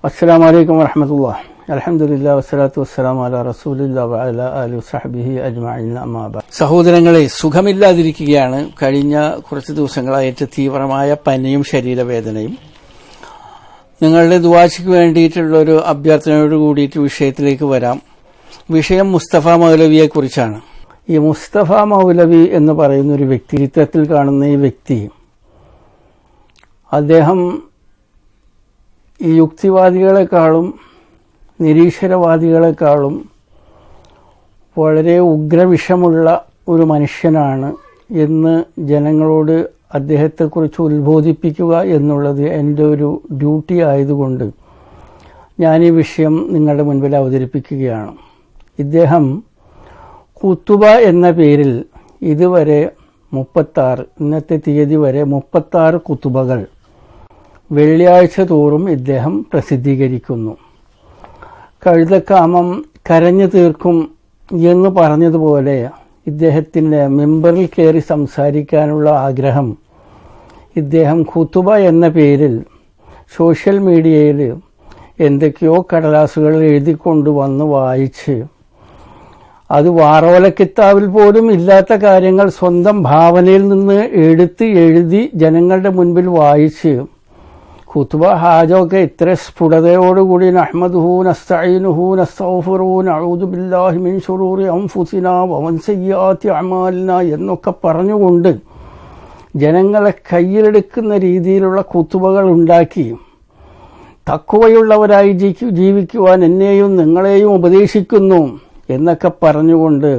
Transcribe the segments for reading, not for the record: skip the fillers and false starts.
അസ്സലാമു അലൈക്കും വറഹ്മത്തുള്ളാഹി. അൽഹംദുലില്ലാഹി വസ്സലാത്തു വസ്സലാമു അലാ റസൂലില്ലാഹി വഅലാ ആലിഹി വസഹ്ബിഹി അജ്മഈൻ. അമ്മാ ബഅദ്. സഹോദരങ്ങളെ, സുഖമില്ലാതിരിക്കുകയാണ്. കഴിഞ്ഞ കുറച്ച് ദിവസങ്ങളായിട്ട് തീവ്രമായ പനിയും ശരീരവേദനയും. നിങ്ങളുടെ ദുആക്ക് വേണ്ടിയിട്ടുള്ളൊരു അഭ്യർത്ഥനയോട് കൂടിയിട്ട് വിഷയത്തിലേക്ക് വരാം. വിഷയം മുസ്തഫ മൗലവിയെക്കുറിച്ചാണ്. ഈ മുസ്തഫ മൗലവി എന്ന് പറയുന്ന ഒരു വ്യക്തി, ചരിത്രത്തിൽ കാണുന്ന ഈ വ്യക്തി, അദ്ദേഹം ഈ യുക്തിവാദികളെക്കാളും നിരീശ്വരവാദികളെക്കാളും വളരെ ഉഗ്രവിഷമുള്ള ഒരു മനുഷ്യനാണ് എന്ന് ജനങ്ങളോട് അദ്ദേഹത്തെക്കുറിച്ച് ഉത്ബോധിപ്പിക്കുക എന്നുള്ളത് എൻ്റെ ഒരു ഡ്യൂട്ടി ആയതുകൊണ്ട് ഞാൻ ഈ വിഷയം നിങ്ങളുടെ മുൻപിൽ അവതരിപ്പിക്കുകയാണ്. ഇദ്ദേഹം കുത്തുബ എന്ന പേരിൽ ഇതുവരെ 36, ഇന്നത്തെ തീയതി വരെ 36 കുത്തുബകൾ വെള്ളിയാഴ്ച തോറും ഇദ്ദേഹം പ്രസിദ്ധീകരിക്കുന്നു. കഴുതക്കാമം കരഞ്ഞു തീർക്കും എന്ന് പറഞ്ഞതുപോലെ ഇദ്ദേഹത്തിൻ്റെ മെമ്പറിൽ കയറി സംസാരിക്കാനുള്ള ആഗ്രഹം ഇദ്ദേഹം ഖുതുബ എന്ന പേരിൽ സോഷ്യൽ മീഡിയയിൽ എന്തൊക്കെയോ കടലാസുകൾ എഴുതിക്കൊണ്ട് വന്ന് വായിച്ച്, അത് വാറോലക്കിത്താവിൽ പോലും ഇല്ലാത്ത കാര്യങ്ങൾ സ്വന്തം ഭാവനയിൽ നിന്ന് എടുത്ത് എഴുതി ജനങ്ങളുടെ മുൻപിൽ വായിച്ച് ഖുതുബ ഹാജൊക്കെ ഇത്ര സ്ഫുടതയോടുകൂടി നഹ്മദുഹു നസ്തഈനുഹു നസ്തഗ്ഫിറുഹു നഊദു ബില്ലാഹി മിൻ ശുറൂരി അൻഫുസിനാ വമിൻ സയ്യിആതി അഅമാലിനാ എന്നൊക്കെ പറഞ്ഞുകൊണ്ട് ജനങ്ങളെ കയ്യിലെടുക്കുന്ന രീതിയിലുള്ള ഖുതുബകൾ ഉണ്ടാക്കി തഖ്വയുള്ളവരായി ജീവിക്കുവാൻ എന്നെയും നിങ്ങളെയും ഉപദേശിക്കുന്നു എന്നൊക്കെ പറഞ്ഞുകൊണ്ട്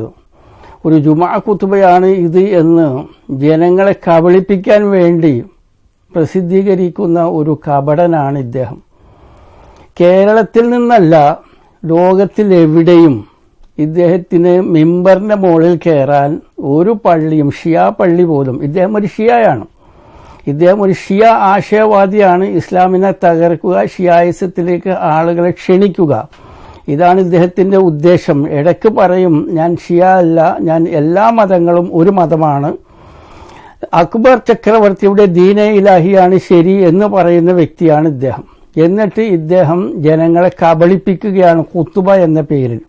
ഒരു ജുമാ ഖുതുബയാണ് ഇത് എന്ന് ജനങ്ങളെ കബളിപ്പിക്കാൻ വേണ്ടി പ്രസിദ്ധീകരിക്കുന്ന ഒരു കപടനാണ് ഇദ്ദേഹം. കേരളത്തിൽ നിന്നല്ല, ലോകത്തിലെവിടെയും ഇദ്ദേഹത്തിന് മിമ്പറിന്റെ മുകളിൽ കയറാൻ ഒരു പള്ളിയും, ഷിയ പള്ളി പോലും, ഇദ്ദേഹം ഒരു ഷിയയാണ്, ഇദ്ദേഹം ഒരു ഷിയ ആശയവാദിയാണ്. ഇസ്ലാമിനെ തകർക്കുക, ഷിയായിസത്തിലേക്ക് ആളുകളെ ക്ഷണിക്കുക, ഇതാണ് ഇദ്ദേഹത്തിന്റെ ഉദ്ദേശം. ഇടയ്ക്ക് പറയും ഞാൻ ഷിയ അല്ല, ഞാൻ എല്ലാ മതങ്ങളും ഒരു മതമാണ്, അക്ബർ ചക്രവർത്തിയുടെ ദീനെ ഇലാഹിയാണ് ശരി എന്ന് പറയുന്ന വ്യക്തിയാണ് ഇദ്ദേഹം. എന്നിട്ട് ഇദ്ദേഹം ജനങ്ങളെ കബളിപ്പിക്കുകയാണ് ഖുതുബ എന്ന പേരിൽ.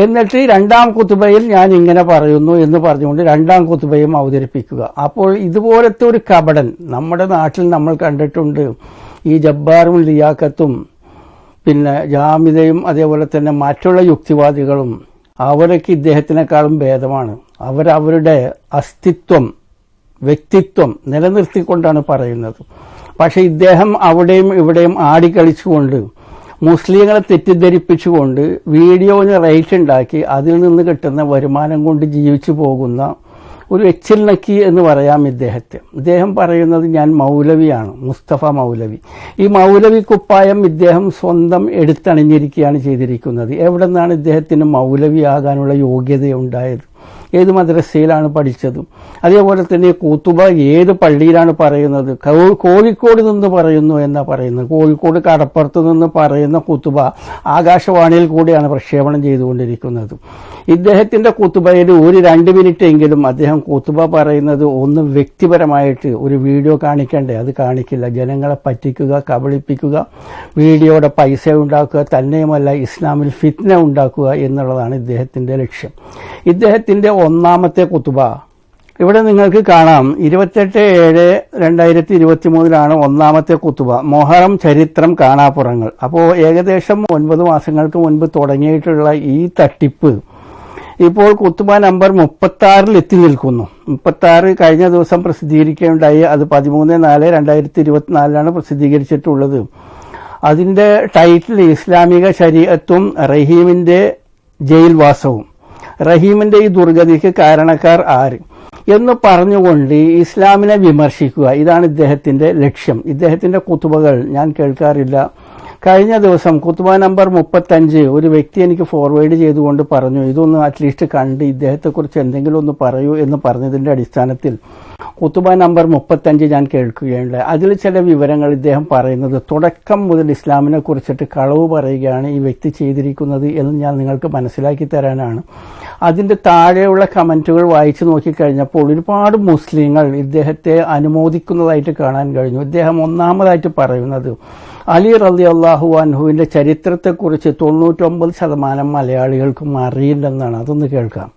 എന്നിട്ട് രണ്ടാം ഖുതുബയിൽ ഞാൻ ഇങ്ങനെ പറയുന്നു എന്ന് പറഞ്ഞുകൊണ്ട് രണ്ടാം ഖുതുബയും അവതരിപ്പിക്കുക. അപ്പോൾ ഇതുപോലത്തെ ഒരു കപടൻ നമ്മുടെ നാട്ടിൽ നമ്മൾ കണ്ടിട്ടുണ്ട്. ഈ ജബ്ബാറും ലിയാഖത്തും പിന്നെ ജാമിദയും അതേപോലെ തന്നെ മറ്റുള്ള യുക്തിവാദികളും അവരൊക്കെ ഇദ്ദേഹത്തിനേക്കാളും ഭേദമാണ്. അവരവരുടെ അസ്തിത്വം, വ്യക്തിത്വം നിലനിർത്തിക്കൊണ്ടാണ് പറയുന്നത്. പക്ഷെ ഇദ്ദേഹം അവിടെയും ഇവിടെയും ആടിക്കളിച്ചുകൊണ്ട് മുസ്ലിങ്ങളെ തെറ്റിദ്ധരിപ്പിച്ചുകൊണ്ട് വീഡിയോന് റൈറ്റ് ഉണ്ടാക്കി അതിൽ നിന്ന് കിട്ടുന്ന വരുമാനം കൊണ്ട് ജീവിച്ചു പോകുന്ന ഒരു എച്ചിൽ നക്കി എന്ന് പറയാം ഇദ്ദേഹത്തെ. ഇദ്ദേഹം പറയുന്നത് ഞാൻ മൗലവിയാണ്, മുസ്തഫ മൗലവി. ഈ മൗലവി കുപ്പായം ഇദ്ദേഹം സ്വന്തം എടുത്തണിഞ്ഞിരിക്കുകയാണ് ചെയ്തിരിക്കുന്നത്. എവിടെ നിന്നാണ് ഇദ്ദേഹത്തിന് മൗലവി ആകാനുള്ള യോഗ്യതയുണ്ടായത്? ഏത് മദ്രസയിലാണ് പഠിച്ചത്? അതേപോലെ തന്നെ ഖുതുബ ഏത് പള്ളിയിലാണ് പറയുന്നത്? കോഴിക്കോട് നിന്ന് പറയുന്നു എന്നാ പറയുന്നത്. കോഴിക്കോട് കടപ്പുറത്ത് നിന്ന് പറയുന്ന ഖുതുബ ആകാശവാണിയിൽ കൂടിയാണ് പ്രക്ഷേപണം ചെയ്തുകൊണ്ടിരിക്കുന്നത്. ഇദ്ദേഹത്തിന്റെ ഖുതുബയിൽ ഒരു 2 മിനിറ്റ് എങ്കിലും അദ്ദേഹം ഖുതുബ പറയുന്നത് ഒന്ന് വ്യക്തിപരമായിട്ട് ഒരു വീഡിയോ കാണിക്കണ്ടേ? അത് കാണിക്കില്ല. ജനങ്ങളെ പറ്റിക്കുക, കബളിപ്പിക്കുക, വീഡിയോയുടെ പൈസ ഉണ്ടാക്കുക, തന്നെയുമല്ല ഇസ്ലാമിൽ ഫിത്ന ഉണ്ടാക്കുക എന്നുള്ളതാണ് ഇദ്ദേഹത്തിന്റെ ലക്ഷ്യം. ഇദ്ദേഹത്തിന്റെ ഒന്നാമത്തെ ഖുതുബ ഇവിടെ നിങ്ങൾക്ക് കാണാം. 28/7/2023 ഒന്നാമത്തെ ഖുതുബ. മൊഹറം ചരിത്രം കാണാപ്പുറങ്ങൾ. അപ്പോൾ ഏകദേശം 9 മാസങ്ങൾക്ക് മുൻപ് തുടങ്ങിയിട്ടുള്ള ഈ തട്ടിപ്പ് ഇപ്പോൾ ഖുതുബ നമ്പർ 36 എത്തി നിൽക്കുന്നു. 36 കഴിഞ്ഞ ദിവസം പ്രസിദ്ധീകരിക്കുകയുണ്ടായി. അത് 13/4/2024 പ്രസിദ്ധീകരിച്ചിട്ടുള്ളത്. അതിന്റെ ടൈറ്റിൽ ഇസ്ലാമിക ശരീഅത്തും റഹീമിന്റെ ജയിൽവാസവും, റഹീമിന്റെ ഈ ദുർഗതിക്ക് കാരണക്കാർ ആര് എന്ന് പറഞ്ഞുകൊണ്ട് ഇസ്ലാമിനെ വിമർശിക്കുക, ഇതാണ് ഇദ്ദേഹത്തിന്റെ ലക്ഷ്യം. ഇദ്ദേഹത്തിന്റെ ഖുതുബകൾ ഞാൻ കേൾക്കാറില്ല. കഴിഞ്ഞ ദിവസം ഖുതുബ നമ്പർ 35 ഒരു വ്യക്തി എനിക്ക് ഫോർവേഡ് ചെയ്തുകൊണ്ട് പറഞ്ഞു, ഇതൊന്ന് അറ്റ്ലീസ്റ്റ് കണ്ട് ഇദ്ദേഹത്തെക്കുറിച്ച് എന്തെങ്കിലും ഒന്ന് പറയൂ എന്ന് പറഞ്ഞതിന്റെ അടിസ്ഥാനത്തിൽ ഖുതുബ നമ്പർ 35 ഞാൻ കേൾക്കുകയുണ്ട്. അതിൽ ചില വിവരങ്ങൾ ഇദ്ദേഹം പറയുന്നത് തുടക്കം മുതൽ ഇസ്ലാമിനെ കുറിച്ചിട്ട് കളവ് പറയുകയാണ് ഈ വ്യക്തി ചെയ്തിരിക്കുന്നത് എന്ന് ഞാൻ നിങ്ങൾക്ക് മനസ്സിലാക്കി തരാനാണ്. അതിൻ്റെ താഴെയുള്ള കമൻറ്റുകൾ വായിച്ചു നോക്കിക്കഴിഞ്ഞപ്പോൾ ഒരുപാട് മുസ്ലിങ്ങൾ ഇദ്ദേഹത്തെ അനുമോദിക്കുന്നതായിട്ട് കാണാൻ കഴിഞ്ഞു. ഇദ്ദേഹം ഒന്നാമതായിട്ട് പറയുന്നത് അലി റളിയല്ലാഹു അൻഹുവിൻ്റെ ചരിത്രത്തെക്കുറിച്ച് 99% മലയാളികൾക്കും അറിയില്ലെന്നാണ്. അതൊന്ന് കേൾക്കാം.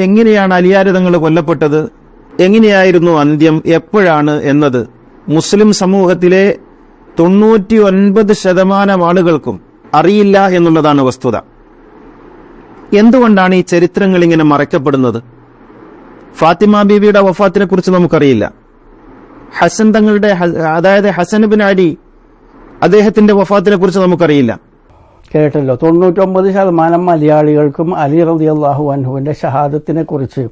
എങ്ങനെയാണ് അലിയാർ തങ്ങൾ കൊല്ലപ്പെട്ടത്, എങ്ങനെയായിരുന്നു അന്ത്യം, എപ്പോഴാണ് എന്നത് മുസ്ലിം സമൂഹത്തിലെ 99% ആളുകൾക്കും അറിയില്ല എന്നുള്ളതാണ് വസ്തുത. എന്തുകൊണ്ടാണ് ഈ ചരിത്രങ്ങൾ ഇങ്ങനെ മറയ്ക്കപ്പെടുന്നത്? ഫാത്തിമ ബീവിയുടെ വഫാത്തിനെ കുറിച്ച് നമുക്കറിയില്ല. ഹസൻ തങ്ങളുടെ, അതായത് ഹസൻ ബിൻ അലി, അദ്ദേഹത്തിന്റെ വഫാത്തിനെ കുറിച്ച് നമുക്കറിയില്ല. കേട്ടല്ലോ, 99% മലയാളികൾക്കും അലി റളിയല്ലാഹു അൻഹുവിന്റെ ഷഹാദത്തിനെ കുറിച്ച്,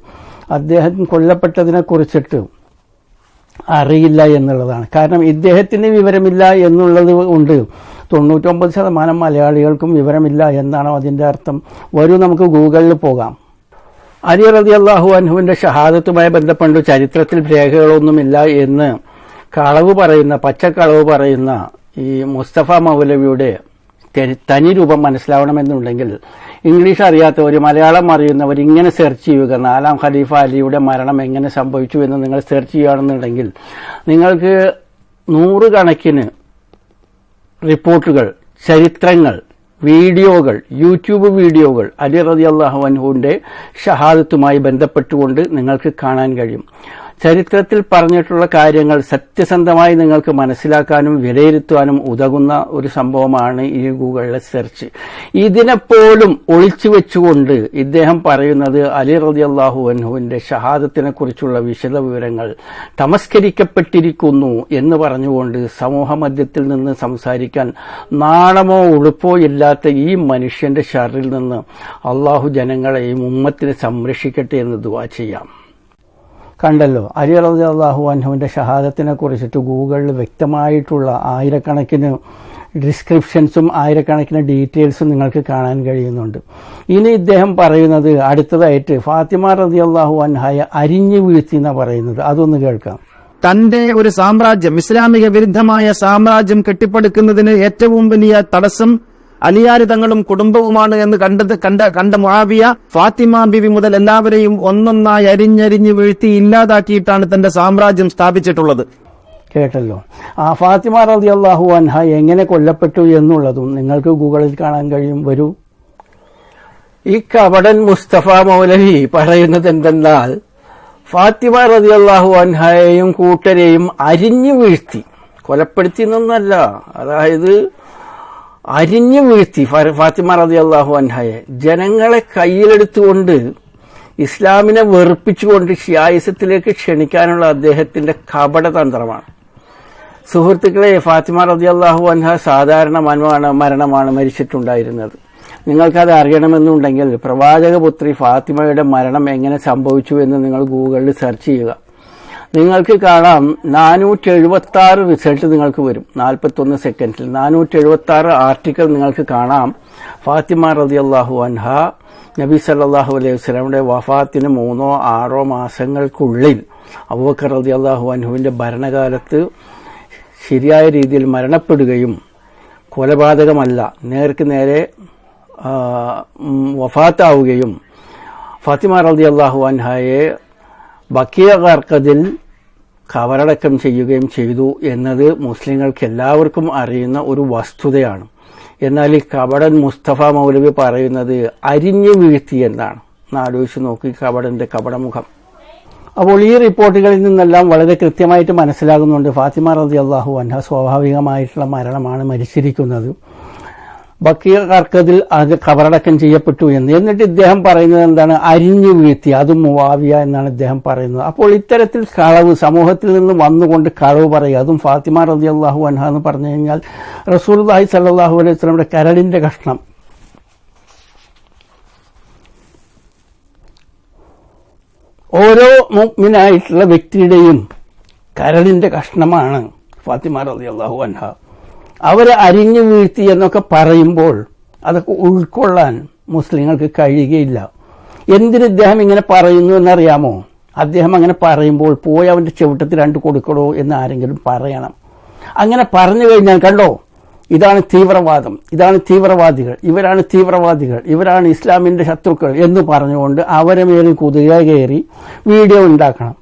അദ്ദേഹം കൊല്ലപ്പെട്ടതിനെ കുറിച്ചിട്ട് അറിയില്ല എന്നുള്ളതാണ്. കാരണം ഇദ്ദേഹത്തിന് വിവരമില്ല എന്നുള്ളത് കൊണ്ട് 99% മലയാളികൾക്കും വിവരമില്ല എന്നാണോ അതിൻ്റെ അർത്ഥം? വരൂ നമുക്ക് ഗൂഗിളിൽ പോകാം. അലി റളിയല്ലാഹു അൻഹുവിന്റെ ഷഹാദത്തുമായി ബന്ധപ്പെട്ട് ചരിത്രത്തിൽ രേഖകളൊന്നുമില്ല എന്ന് കളവ് പറയുന്ന, പച്ചക്കളവ് പറയുന്ന ഈ മുസ്തഫ മൗലവിയുടെ തനി രൂപം മനസ്സിലാവണമെന്നുണ്ടെങ്കിൽ ഇംഗ്ലീഷ് അറിയാത്തവർ, മലയാളം അറിയുന്നവർ ഇങ്ങനെ സെർച്ച് ചെയ്യുക, 4ാം ഖലീഫ അലിയുടെ മരണം എങ്ങനെ സംഭവിച്ചു എന്ന് നിങ്ങൾ സെർച്ച് ചെയ്യുകയാണെന്നുണ്ടെങ്കിൽ നിങ്ങൾക്ക് 100 കണക്കിന് റിപ്പോർട്ടുകൾ, ചരിത്രങ്ങൾ, വീഡിയോകൾ, യൂട്യൂബ് വീഡിയോകൾ അലി റളിയല്ലാഹു അൻഹുവിന്റെ ഷഹാദത്തുമായി ബന്ധപ്പെട്ടുകൊണ്ട് നിങ്ങൾക്ക് കാണാൻ കഴിയും. ചരിത്രത്തിൽ പറഞ്ഞിട്ടുള്ള കാര്യങ്ങൾ സത്യസന്ധമായി നിങ്ങൾക്ക് മനസ്സിലാക്കാനും വിലയിരുത്താനും ഉതകുന്ന ഒരു സംഭവമാണ് ഈ ഗൂഗിളിലെ സെർച്ച്. ഇതിനെപ്പോലും ഒളിച്ചു വെച്ചുകൊണ്ട് ഇദ്ദേഹം പറയുന്നത് അലി റളിയല്ലാഹു അൻഹുവിന്റെ ഷഹാദത്തിനെ കുറിച്ചുള്ള വിശദ വിവരങ്ങൾ തമസ്കരിക്കപ്പെട്ടിരിക്കുന്നു എന്ന് പറഞ്ഞുകൊണ്ട് സമൂഹ മധ്യത്തിൽ നിന്ന് സംസാരിക്കാൻ നാണമോ ഉളുപ്പോ ഇല്ലാത്ത ഈ മനുഷ്യന്റെ ഷർറിൽ നിന്ന് അള്ളാഹു ജനങ്ങളെയും ഉമ്മത്തിനെ സംരക്ഷിക്കട്ടെ എന്ന് ദുആ ചെയ്യാം. കണ്ടല്ലോ, അലി റളിയല്ലാഹു അൻഹുവിന്റെ ഷഹാദത്തിനെ കുറിച്ചിട്ട് ഗൂഗിളിൽ വ്യക്തമായിട്ടുള്ള ആയിരക്കണക്കിന് ഡിസ്ക്രിപ്ഷൻസും ആയിരക്കണക്കിന് ഡീറ്റെയിൽസും നിങ്ങൾക്ക് കാണാൻ കഴിയുന്നുണ്ട്. ഇനി ഇദ്ദേഹം പറയുന്നത് അടുത്തതായിട്ട് ഫാത്തിമ റളിയല്ലാഹു അൻഹയെ അരിഞ്ഞു വീഴ്ത്തി എന്നാണ് പറയുന്നത്. അതൊന്ന് കേൾക്കാം. തന്റെ ഒരു സാമ്രാജ്യം, ഇസ്ലാമിക വിരുദ്ധമായ സാമ്രാജ്യം കെട്ടിപ്പടുക്കുന്നതിന് ഏറ്റവും വലിയ തടസ്സം അലിയാര് തങ്ങളും കുടുംബവുമാണ് എന്ന് കണ്ട മുആവിയ ഫാത്തിമ ബിവി മുതൽ എല്ലാവരെയും ഒന്നൊന്നായി അരിഞ്ഞരിഞ്ഞ് വീഴ്ത്തി ഇല്ലാതാക്കിയിട്ടാണ് തന്റെ സാമ്രാജ്യം സ്ഥാപിച്ചിട്ടുള്ളത്. കേട്ടല്ലോ, ആ ഫാത്തിമ റളിയല്ലാഹു അൻഹ എങ്ങനെ കൊല്ലപ്പെട്ടു എന്നുള്ളതും നിങ്ങൾക്ക് ഗൂഗിളിൽ കാണാൻ കഴിയും. വരൂ. ഈ കപടൻ മുസ്തഫ മൗലവി പറയുന്നത് എന്തെന്നാൽ ഫാത്തിമ റളിയല്ലാഹു അൻഹയെയും കൂട്ടരെയും അരിഞ്ഞു വീഴ്ത്തി, കൊലപ്പെടുത്തി എന്നൊന്നല്ല, അതായത് അരിഞ്ഞു വീഴ്ത്തി ഫാത്തിമ റളിയല്ലാഹു അൻഹയെ ജനങ്ങളെ കയ്യിലെടുത്തുകൊണ്ട് ഇസ്ലാമിനെ വെറുപ്പിച്ചുകൊണ്ട് ഷിയായിസത്തിലേക്ക് ക്ഷണിക്കാനുള്ള അദ്ദേഹത്തിന്റെ കപടതന്ത്രമാണ്. സുഹൃത്തുക്കളെ, ഫാത്തിമ റളിയല്ലാഹു അൻഹ സാധാരണ മരണമാണ് മരിച്ചിട്ടുണ്ടായിരുന്നത്. നിങ്ങൾക്കത് അറിയണമെന്നുണ്ടെങ്കിൽ പ്രവാചകപുത്രി ഫാത്തിമയുടെ മരണം എങ്ങനെ സംഭവിച്ചു എന്ന് നിങ്ങൾ ഗൂഗിളിൽ സെർച്ച് ചെയ്യുക. നിങ്ങൾക്ക് കാണാം 476 റിസൾട്ട് നിങ്ങൾക്ക് വരും. 41 സെക്കൻഡിൽ 476 ആർട്ടിക്കിൾ നിങ്ങൾക്ക് കാണാം. ഫാത്തിമ റളിയല്ലാഹു അൻഹ നബി സല്ലല്ലാഹു അലൈഹി വസല്ലമയുടെ വഫാത്തിന് 3-6 മാസങ്ങൾക്കുള്ളിൽ അബൂബക്കർ റളിയല്ലാഹു അൻഹുവിന്റെ ഭരണകാലത്ത് ശരിയായ രീതിയിൽ മരണപ്പെടുകയും കൊലപാതകമല്ല നേർക്ക് നേരെ വഫാത്താവുകയും ഫാത്തിമ റളിയല്ലാഹു അൻഹയെ ബഖിയ ഗർഖദിൽ ഖബറടക്കം ചെയ്യുകയും ചെയ്തു എന്നത് മുസ്ലിങ്ങൾക്ക് എല്ലാവർക്കും അറിയുന്ന ഒരു വസ്തുതയാണ്. എന്നാൽ ഈ കപടൻ മുസ്തഫ മൗലവി പറയുന്നത് അരിഞ്ഞു വീഴ്ത്തി എന്നാണ്. ആലോചിച്ച് നോക്കി കപടന്റെ കപടമുഖം. അപ്പോൾ ഈ റിപ്പോർട്ടുകളിൽ നിന്നെല്ലാം വളരെ കൃത്യമായിട്ട് മനസ്സിലാകുന്നുണ്ട് ഫാത്തിമ റളിയല്ലാഹു അൻഹ സ്വാഭാവികമായിട്ടുള്ള മരണമാണ് മരിച്ചിരിക്കുന്നത്. ബഖിയ ഗർഖദിൽ അത് ഖബറടക്കം ചെയ്യപ്പെട്ടു എന്ന്. എന്നിട്ട് ഇദ്ദേഹം പറയുന്നത് എന്താണ്? അരിഞ്ഞു വീഴ്ത്തി, അതും മുആവിയ എന്നാണ് ഇദ്ദേഹം പറയുന്നത്. അപ്പോൾ ഇത്തരത്തിൽ കളവ് സമൂഹത്തിൽ നിന്ന് വന്നുകൊണ്ട് കളവ് പറയുക, അതും ഫാത്തിമ റളിയല്ലാഹു അൻഹ എന്ന് പറഞ്ഞു കഴിഞ്ഞാൽ റസൂലുള്ളാഹി സ്വല്ലല്ലാഹു അലൈഹി വസല്ലമയുടെ കരളിന്റെ കഷ്ണം. ഓരോ മുഅ്മിനായിട്ടുള്ള വ്യക്തിയുടെയും കരളിന്റെ കഷ്ണമാണ് ഫാത്തിമ റളിയല്ലാഹു അൻഹ. അവരെ അരിഞ്ഞു വീഴ്ത്തി എന്നൊക്കെ പറയുമ്പോൾ അതൊക്കെ ഉൾക്കൊള്ളാൻ മുസ്ലിങ്ങൾക്ക് കഴിയുകയില്ല. എന്തിന് ഇദ്ദേഹം ഇങ്ങനെ പറയുന്നു എന്നറിയാമോ? അദ്ദേഹം അങ്ങനെ പറയുമ്പോൾ പോയി അവൻ്റെ ചവിട്ടത്തിൽ 2 കൊടുക്കണോ എന്ന് ആരെങ്കിലും പറയണം. അങ്ങനെ പറഞ്ഞു കഴിഞ്ഞാൽ കണ്ടോ, ഇതാണ് തീവ്രവാദം, ഇതാണ് തീവ്രവാദികൾ, ഇവരാണ് തീവ്രവാദികൾ, ഇവരാണ് ഇസ്ലാമിൻ്റെ ശത്രുക്കൾ എന്ന് പറഞ്ഞുകൊണ്ട് അവരെ മേലിൽ കുതിര കയറി വീഡിയോ ഉണ്ടാക്കണം.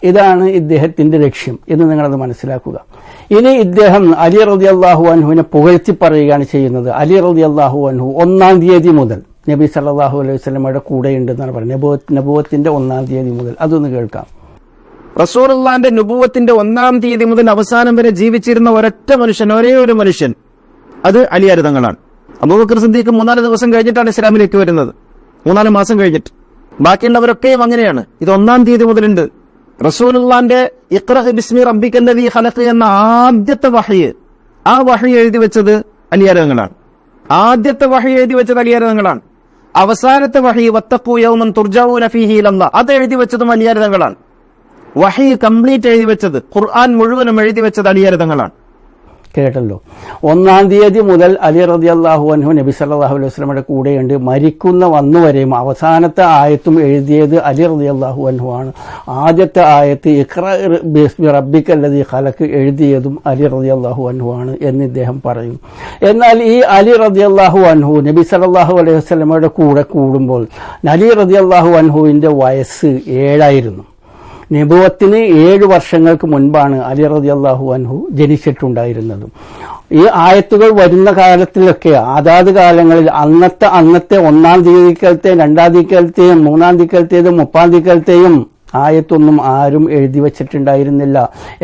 ഇതാണ് ഇദ്ദേഹത്തിൻ്റെ ലക്ഷ്യം എന്ന് നിങ്ങളത് മനസ്സിലാക്കുക. ഇനി ഇദ്ദേഹം അലി റളിയല്ലാഹു അൻഹുവിനെ പുകഴ്ത്തി പറയുകയാണ് ചെയ്യുന്നത്. അലി റളിയല്ലാഹു അൻഹു 1-ാം തീയതി മുതൽ നബി സല്ലല്ലാഹു അലൈഹി വസല്ലമയുടെ കൂടെ ഉണ്ടെന്നാണ് പറയുന്നത്. നബുവത്തിന്റെ 1-ാം തീയതി മുതൽ. അതൊന്ന് കേൾക്കാം. റസൂലുള്ളാഹിന്റെ നുബുവത്തിന്റെ 1-ാം തീയതി മുതൽ അവസാനം വരെ ജീവിച്ചിരുന്ന ഒരൊറ്റ മനുഷ്യൻ, ഒരേ ഒരു മനുഷ്യൻ, അത് അലിയാർ തങ്ങളാണ്. അബൂബക്കർ സിദ്ദീഖ് 3-4 ദിവസം കഴിഞ്ഞിട്ടാണ് ഇസ്ലാമിലേക്ക് വരുന്നത്, 3-4 മാസം കഴിഞ്ഞിട്ട്. ബാക്കിയുള്ളവരൊക്കെയും അങ്ങനെയാണ്. ഇത് 1-ാം തീയതി മുതലുണ്ട്. റസൂലുള്ളാഹിന്റെ ഇഖ്റ ബിസ്മി റബ്ബിക്കല്ലദീ ഖലഖ് എന്ന ആദ്യത്തെ വഹ്യ്, ആ വഹ്യ് എഴുതി വെച്ചത് അലിയാർ തങ്ങളാണ്. ആദ്യത്തെ വഹ്യ് എഴുതി വെച്ചത് അലിയാർ തങ്ങളാണ്. അവസാനത്തെ വഹ്യ് വത്തഖൂ യൗമൻ തുർജഊന ഫീഹി ഇലല്ലാഹ്, അത് എഴുതി വെച്ചതും അലിയാർ തങ്ങളാണ്. വഹ്യ് കംപ്ലീറ്റ് എഴുതി വെച്ചത്, ഖുർആൻ മുഴുവനും എഴുതി വെച്ചത് അലിയാർ തങ്ങളാണ്. കേട്ടല്ലോ. 1-ാം തീയതി മുതൽ അലി റളിയല്ലാഹു അൻഹു നബി സല്ലല്ലാഹു അലൈഹി വസല്ലമയുടെ കൂടെയുണ്ട്. മരിക്കുന്ന വന്നുവരെയും അവസാനത്തെ ആയത്തും എഴുതിയത് അലി റളിയല്ലാഹു അൻഹു ആണ്. ആദ്യത്തെ ആയത്ത് ഇഖ്റ ബിസ്മി റബ്ബിക്കല്ലദീ ഖലഖ് എഴുതിയതും അലി റളിയല്ലാഹു അൻഹു ആണ് എന്ന് ഇദ്ദേഹം പറയും. എന്നാൽ ഈ അലി റളിയല്ലാഹു അൻഹു നബി സല്ലല്ലാഹു അലൈഹി വസല്ലമയുടെ കൂടെ കൂടുമ്പോൾ അലി റളിയല്ലാഹു അൻഹുവിന്റെ വയസ്സ് 7 നബുവത്തിന് 7 വർഷങ്ങൾക്ക് മുൻപാണ് അലി റളിയല്ലാഹു അൻഹു ജനിച്ചിട്ടുണ്ടായിരുന്നത്. ഈ ആയത്തുകൾ വരുന്ന കാലത്തിലൊക്കെ അതാത് കാലങ്ങളിൽ അന്നത്തെ 1-ാം തീയതിക്കലത്തെ 2-ാം തീയതിക്കലത്തെയും 3-ാം തീയതിക്കലത്തേതും 30-ാം തീയതിക്കലത്തെയും ആയത്തൊന്നും ആരും എഴുതി വച്ചിട്ടുണ്ടായിരുന്നില്ല.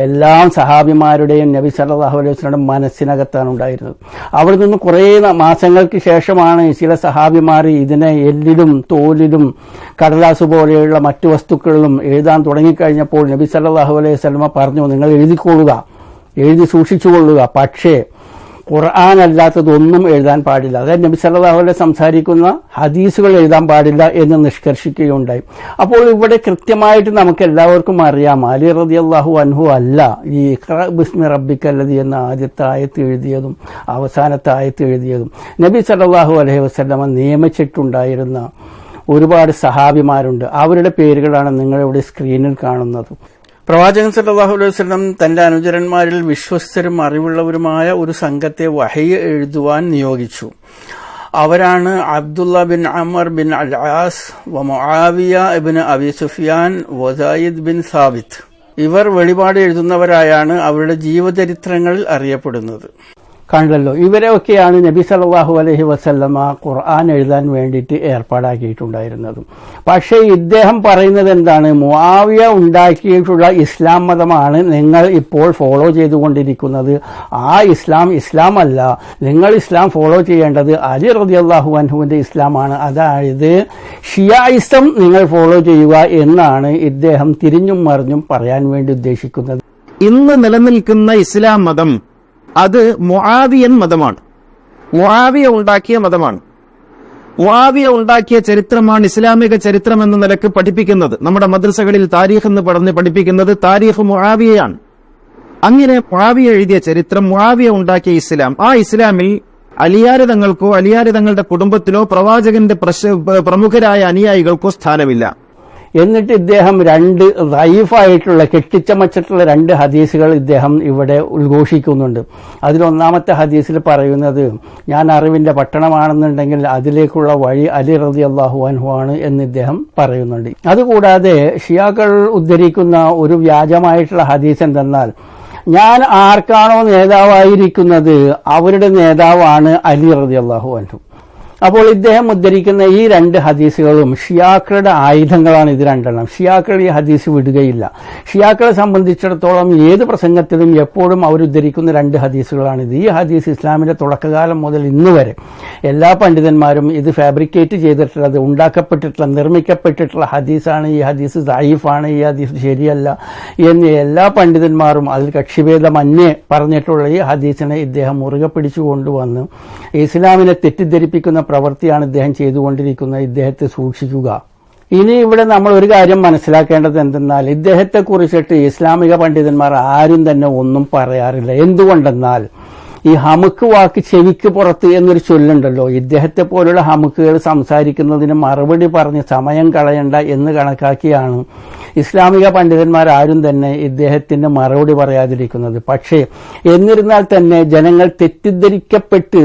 എല്ലാം സഹാബിമാരുടെയും നബി സല്ലല്ലാഹു അലൈഹി വസല്ലം മനസ്സിനകത്താണ് ഉണ്ടായിരുന്നത്. അവിടെ നിന്ന് കുറേ മാസങ്ങൾക്ക് ശേഷമാണ് ചില സഹാബിമാർ ഇതിനെ എല്ലിലും തോലിലും കടലാസ് പോലെയുള്ള മറ്റു വസ്തുക്കളിലും എഴുതാൻ തുടങ്ങിക്കഴിഞ്ഞപ്പോൾ നബി സല്ലല്ലാഹു അലൈഹി വസല്ലം പറഞ്ഞു, നിങ്ങൾ എഴുതിക്കൊള്ളുക, എഴുതി സൂക്ഷിച്ചുകൊള്ളുക, പക്ഷേ ഖുർആൻ അല്ലാത്തതൊന്നും എഴുതാൻ പാടില്ല. അതായത് നബി സല്ലല്ലാഹു അലൈഹി സംസാരിക്കുന്ന ഹദീസുകൾ എഴുതാൻ പാടില്ല എന്ന് നിഷ്കർഷിക്കുകയുണ്ടായി. അപ്പോൾ ഇവിടെ കൃത്യമായിട്ട് നമുക്ക് എല്ലാവർക്കും അറിയാം, അലി റളിയല്ലാഹു അൻഹു അല്ല ഈ ഇഖ്റ ബിസ്മി റബ്ബിക്കല്ലദീ എന്ന ആദ്യത്തെ ആയത്ത് എഴുതിയതും അവസാനത്തെ ആയത്ത് എഴുതിയതും. നബി സല്ലല്ലാഹു അലൈഹി വസല്ലമ നിയമിച്ചിട്ടുണ്ടായിരുന്ന ഒരുപാട് സഹാബിമാരുണ്ട്. അവരുടെ പേരുകളാണ് നിങ്ങളിവിടെ സ്ക്രീനിൽ കാണുന്നത്. പ്രവാചകൻ സല്ലല്ലാഹു അലൈഹി വസല്ലം തന്റെ അനുചരന്മാരിൽ വിശ്വസ്തരും അറിവുള്ളവരുമായ ഒരു സംഘത്തെ വഹയ് എഴുതുവാൻ നിയോഗിച്ചു. അവരാണ് അബ്ദുള്ള ബിൻ അമർ ബിൻ അൽ ആസ്, മുആവിയ ഇബ്നു അബി സുഫിയാൻ, വസായിദ് ബിൻ സാബിത്ത്. ഇവർ വെളിപാട് എഴുതുന്നവരായാണ് അവരുടെ ജീവചരിത്രങ്ങളിൽ അറിയപ്പെടുന്നത്. കണ്ടല്ലോ, ഇവരെയൊക്കെയാണ് നബി സല്ലല്ലാഹു അലൈഹി വസല്ലമ ഖുർആൻ എഴുതാൻ വേണ്ടിയിട്ട് ഏർപ്പാടാക്കിയിട്ടുണ്ടായിരുന്നത്. പക്ഷേ ഇദ്ദേഹം പറയുന്നത് എന്താണ്? മുആവിയ ഉണ്ടാക്കിയിട്ടുള്ള ഇസ്ലാം മതമാണ് നിങ്ങൾ ഇപ്പോൾ ഫോളോ ചെയ്തുകൊണ്ടിരിക്കുന്നത്. ആ ഇസ്ലാം അല്ല, നിങ്ങൾ ഇസ്ലാം ഫോളോ ചെയ്യേണ്ടത് അലി റളിയല്ലാഹു അൻഹുവിന്റെ ഇസ്ലാമാണ്. അതായത് ഷിയായിസം നിങ്ങൾ ഫോളോ ചെയ്യുക എന്നാണ് ഇദ്ദേഹം തിരിഞ്ഞും മറിഞ്ഞും പറയാൻ വേണ്ടി ഉദ്ദേശിക്കുന്നത്. ഇന്ന് നിലനിൽക്കുന്ന ഇസ്ലാം മതം അത് മുആവിയൻ മതമാണ്. മുആവിയ ഉണ്ടാക്കിയ മതമാണ്. മുആവിയ ഉണ്ടാക്കിയ ചരിത്രമാണ് ഇസ്ലാമിക ചരിത്രം എന്ന നിലക്ക് പഠിപ്പിക്കുന്നത്. നമ്മുടെ മദ്രസകളിൽ താരീഖ് എന്ന് പറഞ്ഞ് പഠിപ്പിക്കുന്നത് താരീഖ് മുആവിയയാണ്. അങ്ങനെ മുആവിയ എഴുതിയ ചരിത്രം, മുആവിയ ഉണ്ടാക്കിയ ഇസ്ലാം, ആ ഇസ്ലാമിൽ അലിയാർ തങ്ങൾക്കോ അലിയാർ തങ്ങളുടെ കുടുംബത്തിലോ പ്രവാചകന്റെ പ്രമുഖരായ അനുയായികൾക്കോ സ്ഥാനമില്ല. എന്നിട്ട് ഇദ്ദേഹം 2 ദഈഫായിട്ടുള്ള കെട്ടിച്ചമച്ചിട്ടുള്ള 2 ഹദീസുകൾ ഇദ്ദേഹം ഇവിടെ ഉദ്ഘോഷിക്കുന്നുണ്ട്. അതിലൊന്നാമത്തെ ഹദീസിൽ പറയുന്നത്, ഞാൻ അറിവിന്റെ പട്ടണമാണെന്നുണ്ടെങ്കിൽ അതിലേക്കുള്ള വഴി അലി റളിയല്ലാഹു അൻഹു ആണ് എന്ന് ഇദ്ദേഹം പറയുന്നുണ്ട്. അതുകൂടാതെ ഷിയാക്കൾ ഉദ്ധരിക്കുന്ന ഒരു വ്യാജമായിട്ടുള്ള ഹദീസ് എന്തെന്നാൽ, ഞാൻ ആർക്കാണോ നേതാവായിരിക്കുന്നത് അവരുടെ നേതാവാണ് അലി റളിയല്ലാഹു അൻഹു. അപ്പോൾ ഇദ്ദേഹം ഉദ്ധരിക്കുന്ന ഈ 2 ഹദീസുകളും ഷിയാക്കളുടെ ആയുധങ്ങളാണ്. ഇത് 2 ഷിയാക്കൾ ഈ ഹദീസ് വിടുകയില്ല. ഷിയാക്കളെ സംബന്ധിച്ചിടത്തോളം ഏത് പ്രസംഗത്തിലും എപ്പോഴും അവരുദ്ധരിക്കുന്ന 2 ഹദീസുകളാണിത്. ഈ ഹദീസ് ഇസ്ലാമിന്റെ തുടക്കകാലം മുതൽ ഇന്ന് വരെ എല്ലാ പണ്ഡിതന്മാരും ഇത് ഫാബ്രിക്കേറ്റ് ചെയ്തിട്ടുള്ളത്, ഉണ്ടാക്കപ്പെട്ടിട്ടുള്ള, നിർമ്മിക്കപ്പെട്ടിട്ടുള്ള ഹദീസാണ്. ഈ ഹദീസ് ദഈഫാണ്, ഈ ഹദീസ് ശരിയല്ല എന്ന് എല്ലാ പണ്ഡിതന്മാരും അതിൽ കക്ഷിഭേദമന്യേ പറഞ്ഞിട്ടുള്ള ഈ ഹദീസിനെ ഇദ്ദേഹം മുറുകെ പിടിച്ചുകൊണ്ടുവന്ന് ഇസ്ലാമിനെ തെറ്റിദ്ധരിപ്പിക്കുന്ന പ്രവൃത്തിയാണ് ഇദ്ദേഹം ചെയ്തുകൊണ്ടിരിക്കുന്നത്. ഇദ്ദേഹത്തെ സൂക്ഷിക്കുക. ഇനി ഇവിടെ നമ്മൾ ഒരു കാര്യം മനസ്സിലാക്കേണ്ടത് എന്തെന്നാൽ, ഇദ്ദേഹത്തെ കുറിച്ചിട്ട് ഇസ്ലാമിക പണ്ഡിതന്മാർ ആരും തന്നെ ഒന്നും പറയാറില്ല. എന്തുകൊണ്ടെന്നാൽ ഈ ഹമുക്ക് വാക്ക് ചെവിക്ക് പുറത്ത് എന്നൊരു ചൊല്ലുണ്ടല്ലോ. ഇദ്ദേഹത്തെ പോലുള്ള ഹമുക്കുകൾ സംസാരിക്കുന്നതിന് മറുപടി പറഞ്ഞ് സമയം കളയണ്ട എന്ന് കണക്കാക്കിയാണ് ഇസ്ലാമിക പണ്ഡിതന്മാരാരും തന്നെ ഇദ്ദേഹത്തിന് മറുപടി പറയാതിരിക്കുന്നത്. പക്ഷേ എന്നിരുന്നാൽ തന്നെ ജനങ്ങൾ തെറ്റിദ്ധരിക്കപ്പെട്ട്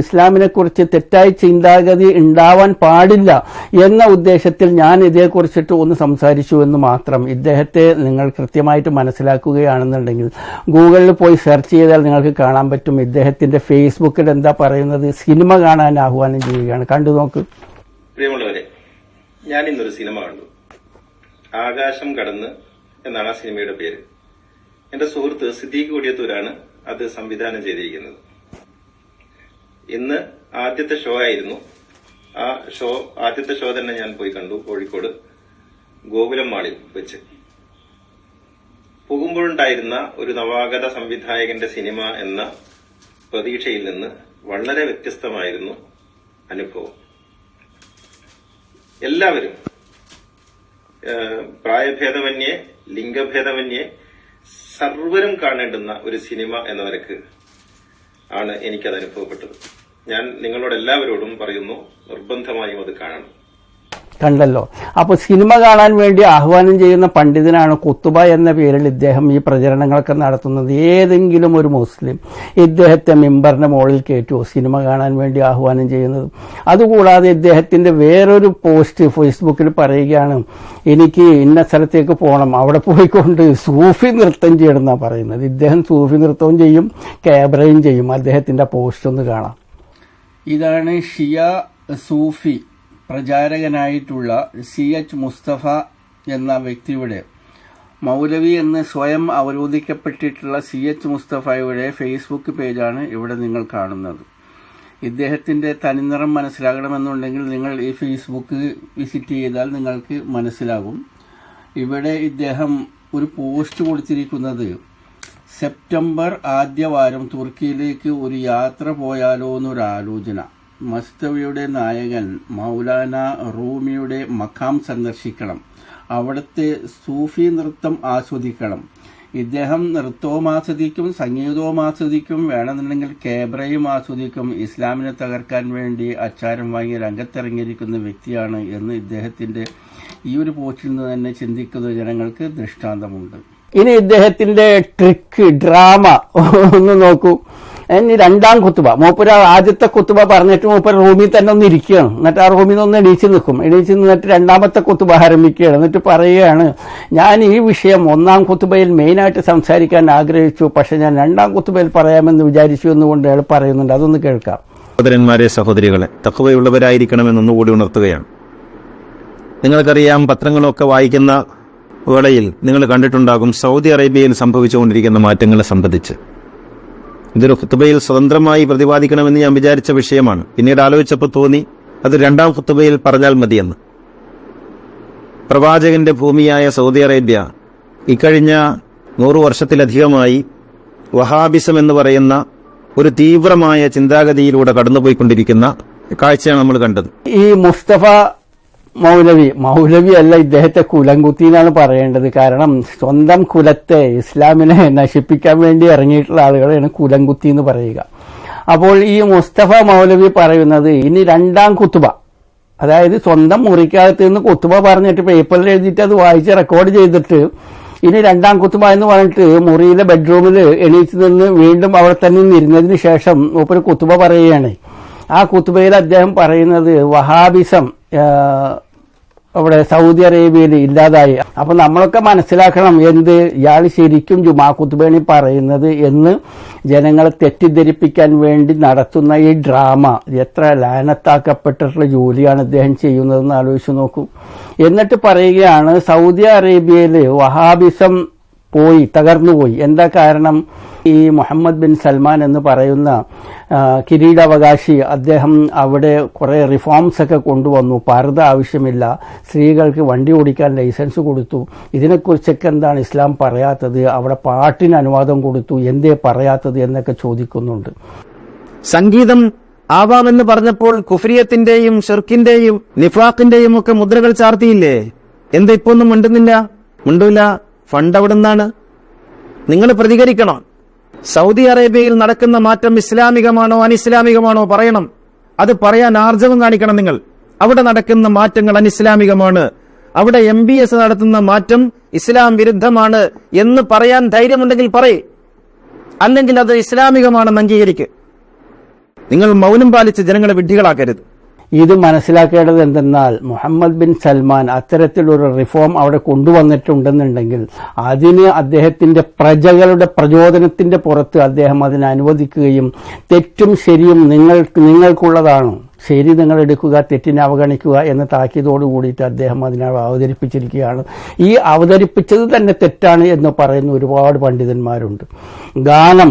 ഇസ്ലാമിനെ കുറിച്ച് തെറ്റായ ചിന്താഗതി ഉണ്ടാവാൻ പാടില്ല എന്ന ഉദ്ദേശത്തിൽ ഞാൻ ഇതേക്കുറിച്ചിട്ട് ഒന്ന് സംസാരിച്ചു എന്ന് മാത്രം. ഇദ്ദേഹത്തെ നിങ്ങൾ കൃത്യമായിട്ട് മനസ്സിലാക്കുകയാണെന്നുണ്ടെങ്കിൽ ഗൂഗിളിൽ പോയി സെർച്ച് ചെയ്താൽ നിങ്ങൾക്ക് കാണാൻ പറ്റും. ഇദ്ദേഹത്തിന്റെ ഫേസ്ബുക്കിൽ എന്താ പറയുന്നത്, സിനിമ കാണാൻ ആഹ്വാനം ചെയ്യുകയാണ്. കണ്ടു നോക്ക്. പ്രിയമുള്ളവരെ, ഞാൻ ഇന്നൊരു സിനിമ കണ്ടു. ആകാശം കടന്ന് എന്നാണ് ആ സിനിമയുടെ പേര്. എന്റെ സുഹൃത്ത് സിദ്ദീഖ് കൊടിയത്തൂരാണ് അത് സംവിധാനം ചെയ്തിരിക്കുന്നത്. ഇന്ന് ആദ്യത്തെ ഷോ ആയിരുന്നു. ആദ്യത്തെ ഷോ തന്നെ ഞാൻ പോയി കണ്ടു, കോഴിക്കോട് ഗോകുലം മാളിൽ വെച്ച്. പോകുമ്പോഴുണ്ടായിരുന്ന ഒരു നവാഗത സംവിധായകന്റെ സിനിമ എന്ന പ്രതീക്ഷയിൽ നിന്ന് വളരെ വ്യത്യസ്തമായിരുന്നു അനുഭവം. എല്ലാവരും പ്രായഭേദമന്യേ ലിംഗഭേദമന്യേ സർവരും കാണേണ്ടുന്ന ഒരു സിനിമ എന്ന നിലക്ക് ആണ് എനിക്കത് അനുഭവപ്പെട്ടത്. ഞാൻ നിങ്ങളോട് എല്ലാവരോടും പറയുന്നു, നിർബന്ധമായും അത് കാണണം. കണ്ടല്ലോ. അപ്പോൾ സിനിമ കാണാൻ വേണ്ടി ആഹ്വാനം ചെയ്യുന്ന പണ്ഡിതനാണ് കുത്തുബ എന്ന പേരിൽ ഇദ്ദേഹം ഈ പ്രചരണങ്ങളൊക്കെ നടത്തുന്നത്. ഏതെങ്കിലും ഒരു മുസ്ലിം ഇദ്ദേഹത്തെ മിമ്പറിന്റെ മുകളിൽ കയറ്റുമോ സിനിമ കാണാൻ വേണ്ടി ആഹ്വാനം ചെയ്യുന്നത്? അതുകൂടാതെ ഇദ്ദേഹത്തിന്റെ വേറൊരു പോസ്റ്റ് ഫേസ്ബുക്കിൽ പറയുകയാണ്, എനിക്ക് ഇന്ന സ്ഥലത്തേക്ക് പോകണം, അവിടെ പോയിക്കൊണ്ട് സൂഫി നൃത്തം ചെയ്യണമെന്നാണ് പറയുന്നത്. ഇദ്ദേഹം സൂഫി നൃത്തവും ചെയ്യും, ക്യാബറയും ചെയ്യും. അദ്ദേഹത്തിന്റെ പോസ്റ്റ് ഒന്ന് കാണാം. ഇതാണ് ഷിയ സൂഫി പ്രചാരകനായിട്ടുള്ള CH മുസ്തഫ എന്ന വ്യക്തിയുടെ, മൗലവി എന്ന് സ്വയം അവരോധിക്കപ്പെട്ടിട്ടുള്ള CH മുസ്തഫയുടെ ഫേസ്ബുക്ക് പേജാണ് ഇവിടെ നിങ്ങൾ കാണുന്നത്. ഇദ്ദേഹത്തിന്റെ തനിനിറം മനസ്സിലാകണമെന്നുണ്ടെങ്കിൽ നിങ്ങൾ ഈ ഫേസ്ബുക്ക് വിസിറ്റ് ചെയ്താൽ നിങ്ങൾക്ക് മനസ്സിലാകും. ഇവിടെ ഇദ്ദേഹം ഒരു പോസ്റ്റ് കൊടുത്തിരിക്കുന്നത്, സെപ്റ്റംബർ ആദ്യവാരം തുർക്കിയിലേക്ക് ഒരു യാത്ര പോയാലോ എന്നൊരു ആലോചന. മസ്തവിയുടെ നായകൻ മൗലാന റൂമിയുടെ മഖാം സന്ദർശിക്കണം, അവിടുത്തെ സൂഫി നൃത്തം ആസ്വദിക്കണം. ഇദ്ദേഹം നൃത്തവും ആസ്വദിക്കും, സംഗീതവും ആസ്വദിക്കും, വേണമെന്നുണ്ടെങ്കിൽ കേബ്രയും ആസ്വദിക്കും. ഇസ്ലാമിനെ തകർക്കാൻ വേണ്ടി അച്ചാരം വാങ്ങി രംഗത്തിറങ്ങിയിരിക്കുന്ന വ്യക്തിയാണ് എന്ന് ഇദ്ദേഹത്തിന്റെ ഈ ഒരു പോസ്റ്റിൽ നിന്ന് തന്നെ ചിന്തിക്കുന്ന ജനങ്ങൾക്ക് ദൃഷ്ടാന്തമുണ്ട്. ഇനി ഇദ്ദേഹത്തിന്റെ ട്രിക്ക്, ഡ്രാമ ഒന്ന് നോക്കൂ. ഇനി രണ്ടാം കുത്തുബ, മൂപ്പര് ആദ്യത്തെ കുത്തുബ പറഞ്ഞിട്ട് മൂപ്പര് റൂമിൽ തന്നെ ഒന്ന് ഇരിക്കുകയാണ്. എന്നിട്ട് ആ റൂമിൽ നിന്ന് എണീച്ച് നിൽക്കും. എണീച്ച് നിന്നിട്ട് രണ്ടാമത്തെ കുത്തുബ ആരംഭിക്കുകയാണ്. എന്നിട്ട് പറയുകയാണ്, ഞാൻ ഈ വിഷയം ഒന്നാം കുത്തുബയിൽ മെയിനായിട്ട് സംസാരിക്കാൻ ആഗ്രഹിച്ചു, പക്ഷെ ഞാൻ രണ്ടാം കുത്തുബയിൽ പറയാമെന്ന് വിചാരിച്ചു എന്നുകൊണ്ട് അയാൾ പറയുന്നുണ്ട്. അതൊന്ന് കേൾക്കാം. സഹോദരന്മാരെ, സഹോദരികളെ, തഖ്വയുള്ളവരായിരിക്കണമെന്നൊന്നുകൂടി ഉണർത്തുകയാണ്. നിങ്ങൾക്കറിയാം, പത്രങ്ങളൊക്കെ വായിക്കുന്ന വേളയിൽ നിങ്ങൾ കണ്ടിട്ടുണ്ടാകും സൗദി അറേബ്യയിൽ സംഭവിച്ചുകൊണ്ടിരിക്കുന്ന മാറ്റങ്ങളെ സംബന്ധിച്ച്. ഇതൊരു ഖുത്ബയിൽ സ്വതന്ത്രമായി പ്രതിപാദിക്കണമെന്ന് ഞാൻ വിചാരിച്ച വിഷയമാണ്. പിന്നീട് ആലോചിച്ചപ്പോൾ തോന്നി അത് രണ്ടാം ഖുത്ബയിൽ പറഞ്ഞാൽ മതിയെന്ന്. പ്രവാചകന്റെ ഭൂമിയായ സൗദി അറേബ്യ ഇക്കഴിഞ്ഞ 100 വർഷത്തിലധികമായി വഹാബിസം എന്ന് പറയുന്ന ഒരു തീവ്രമായ ചിന്താഗതിയിലൂടെ കടന്നുപോയിക്കൊണ്ടിരിക്കുന്ന കാഴ്ചയാണ് നമ്മൾ കണ്ടത്. ഈ മുസ്തഫ മൗലവി അല്ല, ഇദ്ദേഹത്തെ കുലംകുത്തി എന്നാണ് പറയേണ്ടത്. കാരണം സ്വന്തം കുലത്തെ, ഇസ്ലാമിനെ നശിപ്പിക്കാൻ വേണ്ടി ഇറങ്ങിയിട്ടുള്ള ആളുകളെയാണ് കുലംകുത്തി എന്ന് പറയുക. അപ്പോൾ ഈ മുസ്തഫ മൗലവി പറയുന്നത്, ഇനി രണ്ടാം കുത്തുബ, അതായത് സ്വന്തം മുറിക്കകത്ത് നിന്ന് കുത്തുബ പറഞ്ഞിട്ട് പേപ്പറിൽ എഴുതിയിട്ട് അത് വായിച്ച് റെക്കോർഡ് ചെയ്തിട്ട് ഇനി രണ്ടാം കുത്തുബ എന്ന് പറഞ്ഞിട്ട് മുറിയിലെ ബെഡ്റൂമിൽ എണീറ്റ് നിന്ന് വീണ്ടും അവിടെ തന്നെ ഇരുന്നതിന് ശേഷം ഒരു കുത്തുബ പറയുകയാണ്. ആ കുത്തുബയിൽ അദ്ദേഹം പറയുന്നത് വഹാബിസം അവിടെ സൗദി അറേബ്യയിൽ ഇല്ലാതായി. അപ്പൊ നമ്മളൊക്കെ മനസ്സിലാക്കണം, എന്ത് ഇയാൾ ശരിക്കും ജുമാ ഖുത്ബയാണ് പറയുന്നത് എന്ന് ജനങ്ങളെ തെറ്റിദ്ധരിപ്പിക്കാൻ വേണ്ടി നടത്തുന്ന ഈ ഡ്രാമ എത്ര ലാനത്താക്കപ്പെട്ടിട്ടുള്ള ജോലിയാണ് ഇദ്ദേഹം ചെയ്യുന്നതെന്ന് ആലോചിച്ച് നോക്കൂ. എന്നിട്ട് പറയുകയാണ്, സൗദി അറേബ്യയിൽ വഹാബിസം തകർന്നുപോയി. എന്താ കാരണം? ഈ മുഹമ്മദ് ബിൻ സൽമാൻ എന്ന് പറയുന്ന കിരീടാവകാശി, അദ്ദേഹം അവിടെ കുറെ റിഫോംസ് ഒക്കെ കൊണ്ടുവന്നു. പർദ്ദ ആവശ്യമില്ല, സ്ത്രീകൾക്ക് വണ്ടി ഓടിക്കാൻ ലൈസൻസ് കൊടുത്തു. ഇതിനെക്കുറിച്ചൊക്കെ എന്താണ് ഇസ്ലാം പറയാത്തത്? അവിടെ പാട്ടിന് അനുവാദം കൊടുത്തു, എന്തേ പറയാത്തത് എന്നൊക്കെ ചോദിക്കുന്നുണ്ട്. സംഗീതം ആവാമെന്ന് പറഞ്ഞപ്പോൾ കുഫ്രിയത്തിന്റെയും ഷിർക്കിന്റെയും നിഫാഖിന്റെയും ഒക്കെ മുദ്രകൾ ചാർത്തിയില്ലേ? എന്താ ഇപ്പൊ ഒന്നും മിണ്ടുന്നില്ല? മിണ്ടൂല. ഫണ്ട് അവിടെ നിന്നാണ്. നിങ്ങൾ പ്രതികരിക്കണം. സൗദി അറേബ്യയിൽ നടക്കുന്ന മാറ്റം ഇസ്ലാമികമാണോ അനിസ്ലാമികമാണോ പറയണം. അത് പറയാൻ ആർജവം കാണിക്കണം നിങ്ങൾ. അവിടെ നടക്കുന്ന മാറ്റങ്ങൾ അനിസ്ലാമികമാണ്, അവിടെ MBS നടത്തുന്ന മാറ്റം ഇസ്ലാം വിരുദ്ധമാണ് എന്ന് പറയാൻ ധൈര്യമുണ്ടെങ്കിൽ പറയേ, അല്ലെങ്കിൽ അത് ഇസ്ലാമികമാണെന്ന് അംഗീകരിക്കുക. നിങ്ങൾ മൗനം പാലിച്ച് ജനങ്ങളെ വിഡ്ഢികളാക്കരുത്. ഇത് മനസ്സിലാക്കേണ്ടത് എന്തെന്നാൽ മുഹമ്മദ് ബിൻ സൽമാൻ അത്തരത്തിലൊരു റിഫോം അവിടെ കൊണ്ടുവന്നിട്ടുണ്ടെന്നുണ്ടെങ്കിൽ അതിന് അദ്ദേഹത്തിന്റെ പ്രജകളുടെ പ്രചോദനത്തിന്റെ പുറത്ത് അദ്ദേഹം അതിനെ അനുവദിക്കുകയും തെറ്റും ശരിയും നിങ്ങൾക്കുള്ളതാണ്, ശരി നിങ്ങൾ എടുക്കുക, തെറ്റിനെ അവഗണിക്കുക എന്ന താക്കീതോട് കൂടിയിട്ട് അദ്ദേഹം അതിനെ അവതരിപ്പിച്ചിരിക്കുകയാണ്. ഈ അവതരിപ്പിച്ചത് തന്നെ തെറ്റാണ് എന്ന് പറയുന്ന ഒരുപാട് പണ്ഡിതന്മാരുണ്ട്. ഗാനം,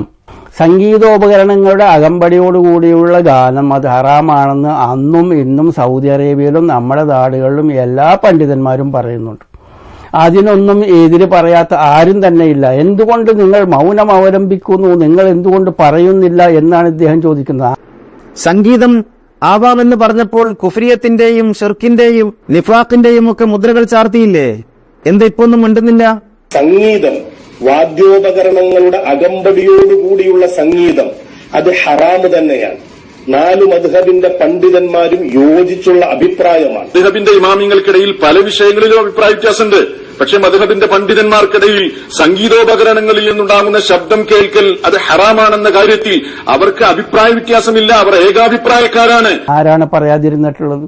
സംഗീതോപകരണങ്ങളുടെ അകമ്പടിയോടുകൂടിയുള്ള ഗാനം അത് ഹറാമാണെന്ന് അന്നും ഇന്നും സൗദി അറേബ്യയിലും നമ്മുടെ നാടുകളിലും എല്ലാ പണ്ഡിതന്മാരും പറയുന്നുണ്ട്. അതിനൊന്നും എതിര് പറയാത്ത ആരും തന്നെയില്ല. എന്തുകൊണ്ട് നിങ്ങൾ മൗനം അവലംബിക്കുന്നു, നിങ്ങൾ എന്തുകൊണ്ട് പറയുന്നില്ല എന്നാണ് ഇദ്ദേഹം ചോദിക്കുന്നത്. സംഗീതം ആവാമെന്ന് പറഞ്ഞപ്പോൾ കുഫ്രിയത്തിന്റെയും ഷിർക്കിന്റെയും നിഫാഖിന്റെയും ഒക്കെ മുദ്രകൾ ചാർത്തിയില്ലേ? എന്താ ഇപ്പൊ ഒന്നും മിണ്ടുന്നില്ല? സംഗീതം, വാദ്യോപകരണങ്ങളുടെ അകമ്പടിയോടുകൂടിയുള്ള സംഗീതം അത് ഹറാമ് തന്നെയാണ്. 4 മദ്ഹബിന്റെ പണ്ഡിതന്മാരും യോജിച്ചുള്ള അഭിപ്രായമാണ്. മദ്ഹബിന്റെ ഇമാമിങ്ങൾക്കിടയിൽ പല വിഷയങ്ങളിലും അഭിപ്രായ വ്യത്യാസമുണ്ട്. പക്ഷെ മദ്ഹബിന്റെ പണ്ഡിതന്മാർക്കിടയിൽ സംഗീതോപകരണങ്ങളിൽ നിന്നുണ്ടാകുന്ന ശബ്ദം കേൾക്കൽ അത് ഹറാമാണെന്ന കാര്യത്തിൽ അവർക്ക് അഭിപ്രായ വ്യത്യാസമില്ല. അവർ ഏകാഭിപ്രായക്കാരാണ്. ആരാണ് പറയാതിരുന്നിട്ടുള്ളത്?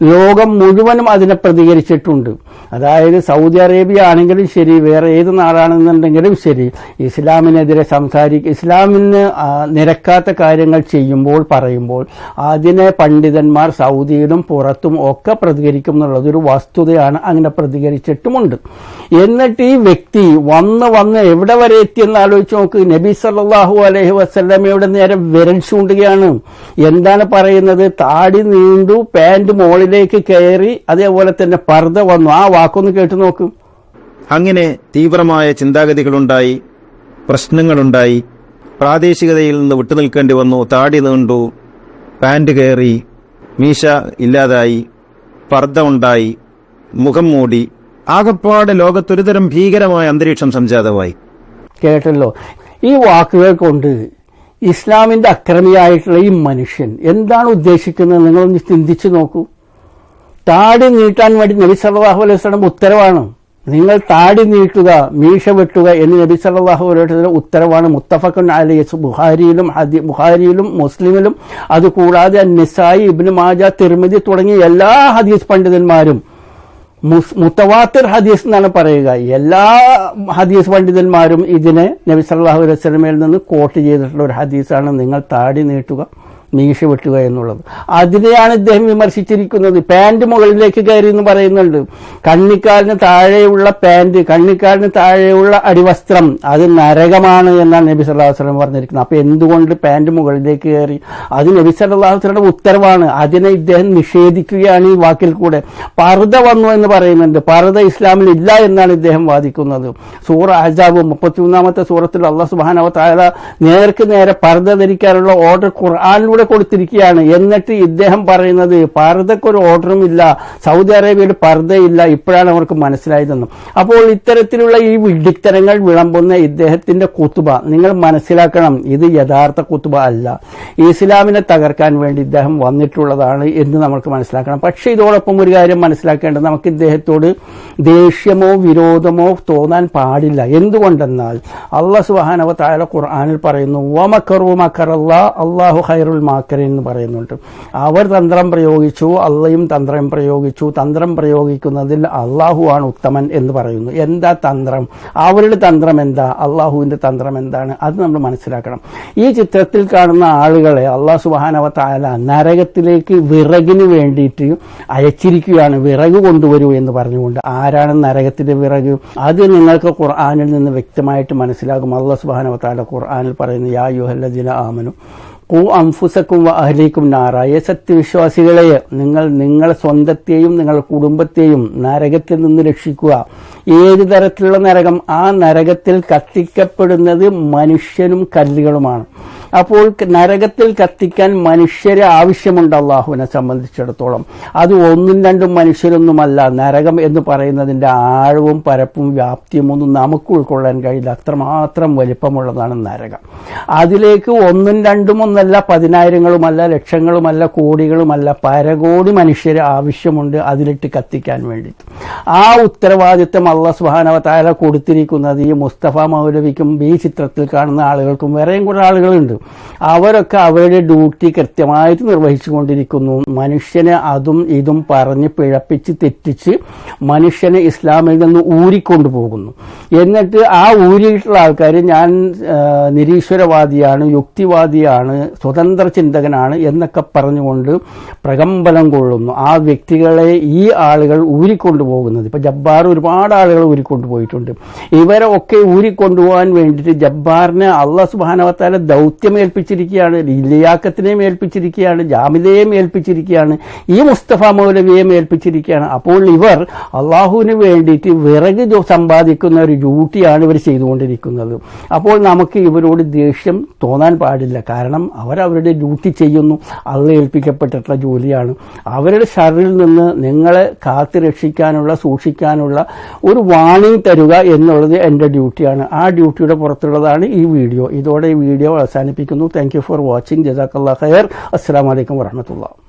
ലോകം മുഴുവനും അതിനെ പ്രതികരിച്ചിട്ടുണ്ട്. അതായത് സൗദി അറേബ്യ ആണെങ്കിലും ശരി, വേറെ ഏത് നാടാണെന്നുണ്ടെങ്കിലും ശരി, ഇസ്ലാമിനെതിരെ ഇസ്ലാമിന് നിരക്കാത്ത കാര്യങ്ങൾ ചെയ്യുമ്പോൾ പറയുമ്പോൾ അതിനെ പണ്ഡിതന്മാർ സൗദിയിലും പുറത്തും ഒക്കെ പ്രതികരിക്കും എന്നുള്ളതൊരു വസ്തുതയാണ്. അങ്ങനെ പ്രതികരിച്ചിട്ടുമുണ്ട്. എന്നിട്ട് ഈ വ്യക്തി വന്ന് എവിടെ വരെ എത്തിയെന്ന് ആലോചിച്ച് നോക്ക്. നബി സല്ലല്ലാഹു അലൈഹി വസല്ലമയുടെ നേരെ വിരൽ ചൂണ്ടുകയാണ്. എന്താണ് പറയുന്നത്? താടി നീണ്ടു, പാന്റ് മുകളിലേക്ക് കയറി, അതേപോലെ തന്നെ പർദ്ദ വന്നു. ആ വാക്കൊന്ന് കേട്ടു നോക്കും. അങ്ങനെ തീവ്രമായ ചിന്താഗതികളുണ്ടായി, പ്രശ്നങ്ങളുണ്ടായി, പ്രാദേശികതയിൽ നിന്ന് വിട്ടുനിൽക്കേണ്ടി വന്നു. താടി നീണ്ടു, പാന്റ് കയറി, മീശ ഇല്ലാതായി, പർദ്ദ ഉണ്ടായി, മുഖം മൂടി, ആകപ്പാട് ലോകത്തൊരുതരം ഭീകരമായ അന്തരീക്ഷം സംജാതമായി. കേട്ടല്ലോ. ഈ വാക്കുകൾ കൊണ്ട് ഇസ്ലാമിന്റെ അക്രമിയായിട്ടുള്ള ഈ മനുഷ്യൻ എന്താണ് ഉദ്ദേശിക്കുന്നത്? നിങ്ങളൊന്ന് ചിന്തിച്ചു നോക്കൂ. താടി നീട്ടാൻ വേണ്ടി നബി സല്ലല്ലാഹു അലൈഹി വസല്ലം ഉത്തരവാണ്. നിങ്ങൾ താടി നീട്ടുക, മീശ വെട്ടുക എന്ന് നബി സല്ലല്ലാഹു അലൈഹി വസല്ലം ഉത്തരവാണ്. മുത്തഫഖുൻ അലൈഹി, ബുഖാരിയിലും മുസ്ലിമിലും, അതുകൂടാതെ നിസായി, ഇബ്നു മാജ, തിർമിദി തുടങ്ങിയ എല്ലാ ഹദീസ് പണ്ഡിതന്മാരും മുത്തവാത്തിർ ഹദീസ് എന്നാണ് പറയുക. എല്ലാ ഹദീസ് പണ്ഡിതന്മാരും ഇതിനെ നബി സല്ലല്ലാഹു അലൈഹി വസല്ലമയിൽ നിന്ന് കോട്ട് ചെയ്തിട്ടുള്ള ഒരു ഹദീസാണ് നിങ്ങൾ താടി നീട്ടുക, മീശ വെട്ടുക എന്നുള്ളത്. അതിനെയാണ് ഇദ്ദേഹം വിമർശിച്ചിരിക്കുന്നത്. പാന്റ് മുകളിലേക്ക് കയറി എന്ന് പറയുന്നുണ്ട്. കണ്ണിക്കാലിന് താഴെയുള്ള പാന്റ്, കണ്ണിക്കാലിന് താഴെയുള്ള അടിവസ്ത്രം അത് നരകമാണ് എന്നാണ് നബി സല്ലല്ലാഹു അലൈഹി വസല്ലം പറഞ്ഞിരിക്കുന്നത്. അപ്പൊ എന്തുകൊണ്ട് പാന്റ് മുകളിലേക്ക് കയറി? അത് നബി സല്ലല്ലാഹു അലൈഹി വസല്ലം ഉത്തരവാണ്. അതിനെ ഇദ്ദേഹം നിഷേധിക്കുകയാണ് ഈ വാക്കിൽ കൂടെ. പർദ്ദ വന്നു എന്ന് പറയുന്നുണ്ട്. പർദ്ദ ഇസ്ലാമിൽ ഇല്ല എന്നാണ് ഇദ്ദേഹം വാദിക്കുന്നത്. സൂറ അഹ്സാബ് 33-ാമത്തെ സൂറത്തിൽ അല്ലാഹു സുബ്ഹാനഹു വ തആല നേർക്ക് നേരെ പർദ്ദ ധരിക്കാനുള്ള ഓർഡർ ഖുർആനിലൂടെ കൊടുത്തിരിക്കുകയാണ്. എന്നിട്ട് ഇദ്ദേഹം പറയുന്നത് പർദ്ദക്കൊരു ഓർഡറും ഇല്ല, സൗദി അറേബ്യയിൽ പർദ്ദയില്ല. ഇപ്പോഴാണ് അവർക്ക് മനസ്സിലായതെന്നും. അപ്പോൾ ഇത്തരത്തിലുള്ള ഈ വിഡ്ഢിത്തരങ്ങൾ വിളമ്പുന്ന ഇദ്ദേഹത്തിന്റെ കുത്തുബ നിങ്ങൾ മനസ്സിലാക്കണം, ഇത് യഥാർത്ഥ കുത്തുബ അല്ല, ഇസ്ലാമിനെ തകർക്കാൻ വേണ്ടി ഇദ്ദേഹം വന്നിട്ടുള്ളതാണ് എന്ന് നമുക്ക് മനസ്സിലാക്കണം. പക്ഷെ ഇതോടൊപ്പം ഒരു കാര്യം മനസ്സിലാക്കേണ്ടത്, നമുക്ക് ഇദ്ദേഹത്തോട് ദേഷ്യമോ വിരോധമോ തോന്നാൻ പാടില്ല. എന്തുകൊണ്ടെന്നാൽ അല്ലാഹു സുബ്ഹാനഹു വ തആല ഖുർആനിൽ പറയുന്നു, വമക്കറു മക്കറല്ലാഹ് അല്ലാഹു ഖൈറുൽ മാക്കിരീൻ എന്ന് പറയുന്നുണ്ട്. അവർ തന്ത്രം പ്രയോഗിച്ചു, അള്ളയും തന്ത്രം പ്രയോഗിച്ചു. തന്ത്രം പ്രയോഗിക്കുന്നതിൽ അള്ളാഹു ആണ് ഉത്തമൻ എന്ന് പറയുന്നു. എന്താ തന്ത്രം? അവരുടെ തന്ത്രം എന്താ? അള്ളാഹുവിന്റെ തന്ത്രം എന്താണ്? അത് നമ്മൾ മനസ്സിലാക്കണം. ഈ ചിത്രത്തിൽ കാണുന്ന ആളുകളെ അല്ലാഹു സുബ്ഹാനഹു വ തആല നരകത്തിലേക്ക് വിറകിന് വേണ്ടിയിട്ട് അയച്ചിരിക്കുകയാണ്. വിറക് കൊണ്ടുവരൂ എന്ന് പറഞ്ഞുകൊണ്ട്. ആരാണ് നരകത്തിന്റെ വിറക്? അത് നിങ്ങൾക്ക് ഖുർആനിൽ നിന്ന് വ്യക്തമായിട്ട് മനസ്സിലാകും. അല്ലാഹു സുബ്ഹാനഹു വ തആല ഖുർആനിൽ പറയുന്നു, യാ അയ്യുഹല്ലദീന ആമനു ഖൂ അൻഫുസക്കും വ അഹ്ലീക്കും നാറ. സത്യവിശ്വാസികളെ, നിങ്ങൾ നിങ്ങളുടെ സ്വന്തത്തെയും നിങ്ങളുടെ കുടുംബത്തെയും നരകത്തിൽ നിന്ന് രക്ഷിക്കുക. ഏത് തരത്തിലുള്ള നരകം? ആ നരകത്തിൽ കത്തിക്കപ്പെടുന്നത് മനുഷ്യനും കല്ലുകളുമാണ്. അപ്പോൾ നരകത്തിൽ കത്തിക്കാൻ മനുഷ്യരെ ആവശ്യമുണ്ട് അള്ളാഹുവിനെ സംബന്ധിച്ചിടത്തോളം. അത് ഒന്നും രണ്ടും മനുഷ്യരൊന്നുമല്ല. നരകം എന്ന് പറയുന്നതിന്റെ ആഴവും പരപ്പും വ്യാപ്തിയും ഒന്നും നമുക്ക് ഉൾക്കൊള്ളാൻ കഴിയില്ല. അത്രമാത്രം വലിപ്പമുള്ളതാണ് നരകം. അതിലേക്ക് ഒന്നും രണ്ടും ഒന്നല്ല, 10,000-ങ്ങളുമല്ല, ലക്ഷങ്ങളുമല്ല, കോടികളുമല്ല, പരകോടി മനുഷ്യരെ ആവശ്യമുണ്ട് അതിലിട്ട് കത്തിക്കാൻ വേണ്ടി. ആ ഉത്തരവാദിത്വം അല്ലാഹു സുബ്ഹാനഹു വ തആല കൊടുത്തിരിക്കുന്നത് ഈ മുസ്തഫ മൗലവിക്കും ഈ ചിത്രത്തിൽ കാണുന്ന ആളുകൾക്കും വേറെയും കുറെ ആളുകളുണ്ട്. അവരൊക്കെ അവരുടെ ഡ്യൂട്ടി കൃത്യമായിട്ട് നിർവഹിച്ചുകൊണ്ടിരിക്കുന്നു. മനുഷ്യനെ അതും ഇതും പറഞ്ഞ് പിഴപ്പിച്ച് തെറ്റിച്ച് മനുഷ്യനെ ഇസ്ലാമിൽ നിന്ന് ഊരിക്കൊണ്ടുപോകുന്നു. എന്നിട്ട് ആ ഊരിയിട്ടുള്ള ആൾക്കാർ ഞാൻ നിരീശ്വരവാദിയാണ്, യുക്തിവാദിയാണ്, സ്വതന്ത്ര ചിന്തകനാണ് എന്നൊക്കെ പറഞ്ഞുകൊണ്ട് പ്രകമ്പനം കൊള്ളുന്നു. ആ വ്യക്തികളെ ഈ ആളുകൾ ഊരിക്കൊണ്ടുപോകുന്നത്. ഇപ്പൊ ജബ്ബാർ ഒരുപാട് ആളുകൾ ഊരിക്കൊണ്ടുപോയിട്ടുണ്ട്. ഇവരെ ഒക്കെ ഊരിക്കൊണ്ടുപോകാൻ വേണ്ടിയിട്ട് ജബ്ബാറിനെ അല്ലാഹു സുബ്ഹാനഹു വ തആല ദൗത്യം ഏൽപ്പിച്ചിരിക്കുകയാണ്, ലിയാഖത്തിനെയും ഏൽപ്പിച്ചിരിക്കുകയാണ്, ജാമിദയെയും ഏൽപ്പിച്ചിരിക്കുകയാണ്, ഈ മുസ്തഫ മൗലവിയെയും ഏൽപ്പിച്ചിരിക്കുകയാണ്. അപ്പോൾ ഇവർ അള്ളാഹുവിന് വേണ്ടിയിട്ട് വിറക് സമ്പാദിക്കുന്ന ഒരു ഡ്യൂട്ടിയാണ് ഇവർ ചെയ്തുകൊണ്ടിരിക്കുന്നത്. അപ്പോൾ നമുക്ക് ഇവരോട് ദേഷ്യം തോന്നാൻ പാടില്ല. കാരണം അവരവരുടെ ഡ്യൂട്ടി ചെയ്യുന്നു. അള്ളാഹ് ഏൽപ്പിക്കപ്പെട്ടിട്ടുള്ള ജോലിയാണ്. അവരുടെ ഷർറിൽ നിന്ന് നിങ്ങളെ കാത്തു രക്ഷിക്കാനുള്ള, സൂക്ഷിക്കാനുള്ള ഒരു വാണിംഗ് തരുക എന്നുള്ളത് എൻ്റെ ഡ്യൂട്ടിയാണ്. ആ ഡ്യൂട്ടിയുടെ പുറത്തുള്ളതാണ് ഈ വീഡിയോ. ഇതോടെ ഈ വീഡിയോ അവസാനിപ്പിക്കുന്നു. Thank you for watching. ജസാക്കല്ലാഹു ഖൈർ. അസ്സലാമു അലൈക്കും വറഹ്മത്തുള്ളാഹി.